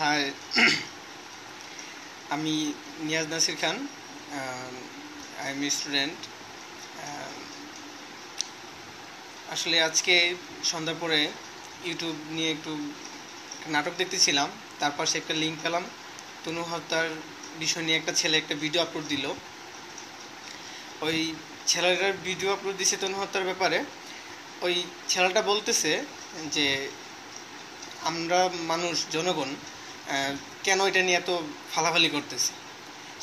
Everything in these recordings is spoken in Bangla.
হাই, আমি Niaz Nasir Khan. I am student. আসলে আজকে সন্ধ্যার পরে ইউটিউব নিয়ে একটু নাটক দেখতেছিলাম। তার পাশে একটা লিঙ্ক পেলাম, তনু হত্যার বিষয় নিয়ে একটা ছেলে একটা ভিডিও আপলোড দিল। ওই ছেলেটার ভিডিও আপলোড দিছে তনু হত্যার ব্যাপারে। ওই ছেলেটা বলতেছে যে আমরা মানুষ জনগণ কেন এটা নিয়ে এত ফালাফালি করতেছে।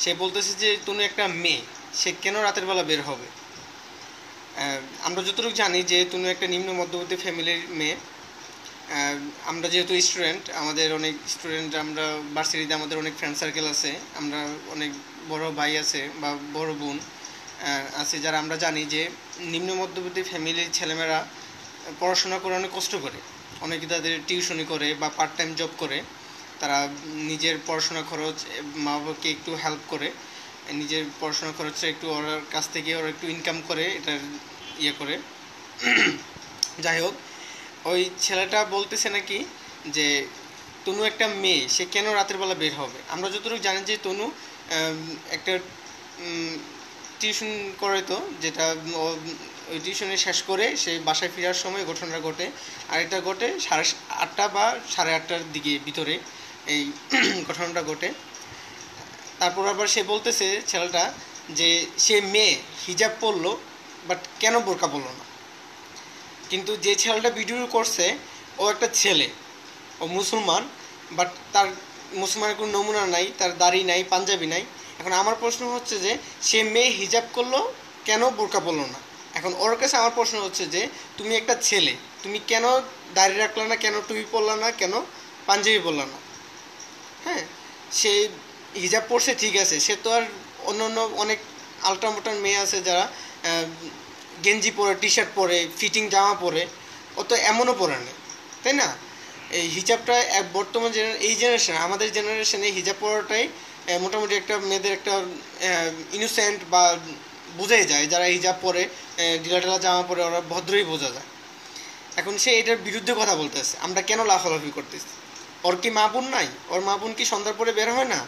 সে বলতেছে যে তনু একটা মেয়ে, সে কেন রাতের বেলা বের হবে। আমরা যতটুকু জানি যে তনু একটা নিম্ন মধ্যবিত্ত ফ্যামিলির মেয়ে। আমরা যেহেতু স্টুডেন্ট, আমাদের অনেক স্টুডেন্ট, আমরা ভার্সিটিতে আমাদের অনেক ফ্রেন্ড সার্কেল আছে, আমরা অনেক বড় ভাই আছে বা বড় বোন আছে যারা আমরা জানি যে নিম্ন মধ্যবিত্ত ফ্যামিলির ছেলেমেয়েরা পড়াশোনা করে অনেক কষ্ট করে, অনেকে তাদের টিউশনি করে বা পার্ট টাইম জব করে। তারা নিজের পড়াশোনা খরচ, মা বাবাকে একটু হেল্প করে, নিজের পড়াশোনা খরচটা একটু ওর কাছ থেকে ওরা একটু ইনকাম করে, এটার ইয়ে করে। যাই হোক, ওই ছেলেটা বলতেছে নাকি যে তনু একটা মেয়ে, সে কেন রাতের বেলা বের হবে। আমরা যতটুকু জানি যে তনু একটা টিউশন করে, তো যেটা ওই টিউশনে শেষ করে সে বাসায় ফেরার সময় ঘটনাটা ঘটে। আর এটা ঘটে 8:30 বা 8:30টার দিকে ভিতরে এই ঘটনাটা ঘটে। তারপর আবার সে বলতেছে ছেলেটা যে সে মেয়ে, হিজাব পরলো, বাট কেন বোরকা পরলো না। কিন্তু যে ছেলেটা ভিডিও করছে ও একটা ছেলে, ও মুসলমান, বাট তার মুসলমানের কোনো নমুনা নাই, তার দাড়ি নাই, পাঞ্জাবি নাই। এখন আমার প্রশ্ন হচ্ছে যে সে মেয়ে হিজাব করলো, কেন বোরকা পরলো না। এখন ওর কাছে আমার প্রশ্ন হচ্ছে যে তুমি একটা ছেলে, তুমি কেন দাড়ি রাখলা না, কেন টুপি পরলা না, কেন পাঞ্জাবি পরলা না। হ্যাঁ, সে হিজাব পরছে ঠিক আছে, সে তো আর অন্য অন্য অনেক আলট্রামোটার মেয়ে আছে যারা গেঞ্জি পরে, টি শার্ট পরে, ফিটিং জামা পরে, ও তো এমনও পরে নেই, তাই না। এই হিজাবটা বর্তমান এই জেনারেশন, আমাদের জেনারেশনে হিজাব পরাটাই মোটামুটি একটা মেয়েদের একটা ইনোসেন্ট বা বোঝাই যায়। যারা হিজাব পরে, ঢিলা ঢালা জামা পরে, ওরা ভদ্রই বোঝা যায়। এখন সে এটার বিরুদ্ধে কথা বলতেছে, আমরা কেন লাফালাফি করতেছি। ওর কি মা বোন নাই? ওর মা বোন কি সন্ধ্যার পরে বের হয় না?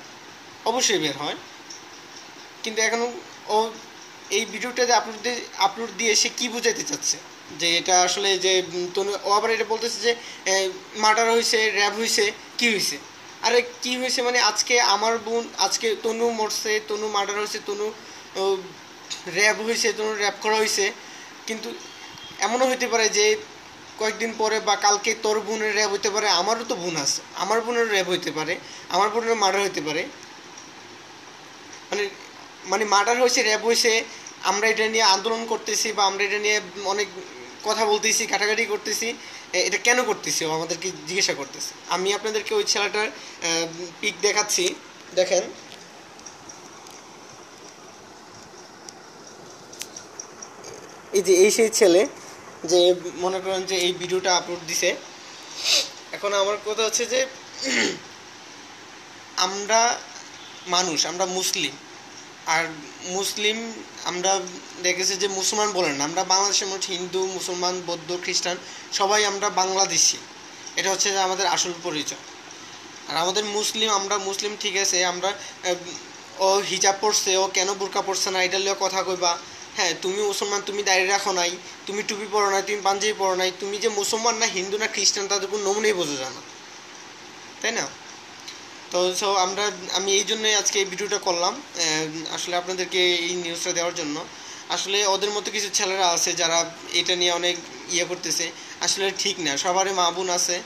অবশ্যই বের হয়। কিন্তু এখন ও এই ভিডিওটা যে আপলোড দিয়ে সে কী বোঝাইতে চাচ্ছে যে এটা আসলে যে তনু, ও আবার এটা বলতেছে যে মার্ডার হয়েছে, র্যাব হয়েছে, কী হয়েছে। আরে কী হয়েছে মানে, আজকে আমার বোন, আজকে তনু মরছে, তনু মার্ডার হয়েছে, তনু র্যাব হয়েছে, তনু র্যাব করা হয়েছে। কিন্তু এমনও হইতে পারে যে কয়েকদিন পরে বা কালকে তোর বোনের র্যাব হইতে পারে, আমারও তো বোন আছে, আমার বোনের র্যাব হইতে পারে, আমার বোনের মার্ডার হইতে পারে। মানে মানে মার্ডার হয়েছে, র্যাব হয়েছে, আমরা এটা নিয়ে আন্দোলন করতেছি বা আমরা এটা নিয়ে অনেক কথা বলতেছি, কাটাকাটি করতেছি। এটা কেন করতেছি ও আমাদেরকে জিজ্ঞাসা করতেছে। আমি আপনাদেরকে ওই ছেলেটার পিক দেখাচ্ছি, দেখেন। এই যে এই সেই ছেলে যে মনে করেন যে এই ভিডিওটা আপলোড দিছে। এখন আমার কথা হচ্ছে যে আমরা মানুষ, আমরা মুসলিম। আর মুসলিম আমরা দেখেছি যে মুসলমান বলেন না, আমরা বাংলাদেশের মানুষ, হিন্দু, মুসলমান, বৌদ্ধ, খ্রিস্টান, সবাই আমরা বাংলাদেশি। এটা হচ্ছে যে আমাদের আসল পরিচয়। আর আমাদের মুসলিম, আমরা মুসলিম ঠিক আছে, আমরা ও হিজাব পড়ছে, ও কেন বোরকা পড়ছে না এটা নিয়ে কথা কইবা। হ্যাঁ, তুমি মুসলমান, তুমি দাঁড়িয়ে রাখো নাই, তুমি টুপি পরো নাই, তুমি পাঞ্জাবি পরো নাই, তুমি যে মুসলমান না হিন্দু না খ্রিস্টান তাদের কোনো নমুনাই বোঝা যায় না, তাই না। তো আমি এই জন্যই আজকে এই ভিডিওটা করলাম, আসলে আপনাদেরকে এই নিউজটা দেওয়ার জন্য। আসলে ওদের মতো কিছু ছেলেরা আছে যারা এটা নিয়ে অনেক ইয়ে করতেছে, আসলে ঠিক না। সবারই মা বোন আছে।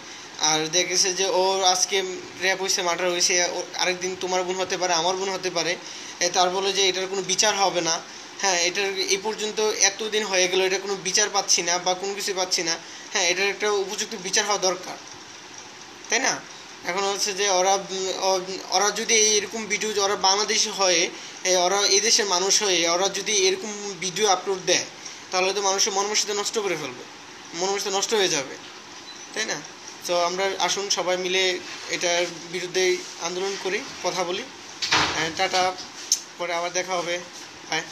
আর দেখেছে যে ও আজকে র্যাপ হয়েছে, মার্ডার হয়েছে, আরেকদিন তোমার বোন হতে পারে, আমার বোন হতে পারে। তার বলে যে এটার কোনো বিচার হবে না। হ্যাঁ, এটার এই পর্যন্ত এতদিন হয়ে গেল, এটা কোনো বিচার পাচ্ছি না বা কোনো কিছু পাচ্ছি না। হ্যাঁ, এটার একটা উপযুক্ত বিচার হওয়া দরকার, তাই না। এখন হচ্ছে যে ওরা যদি এরকম ভিডিও, ওরা বাংলাদেশি হয়ে, ওরা এই দেশের মানুষ হয়ে ওরা যদি এরকম ভিডিও আপলোড দেয়, তাহলে তো মানুষের মনমস্তিষ্ক নষ্ট করে ফেলবে, মনমস্তিষ্ক নষ্ট হয়ে যাবে, তাই না। তো আমরা আসুন সবাই মিলে এটার বিরুদ্ধে আন্দোলন করি, কথা বলি। টাটা, পরে আবার দেখা হবে। বাই।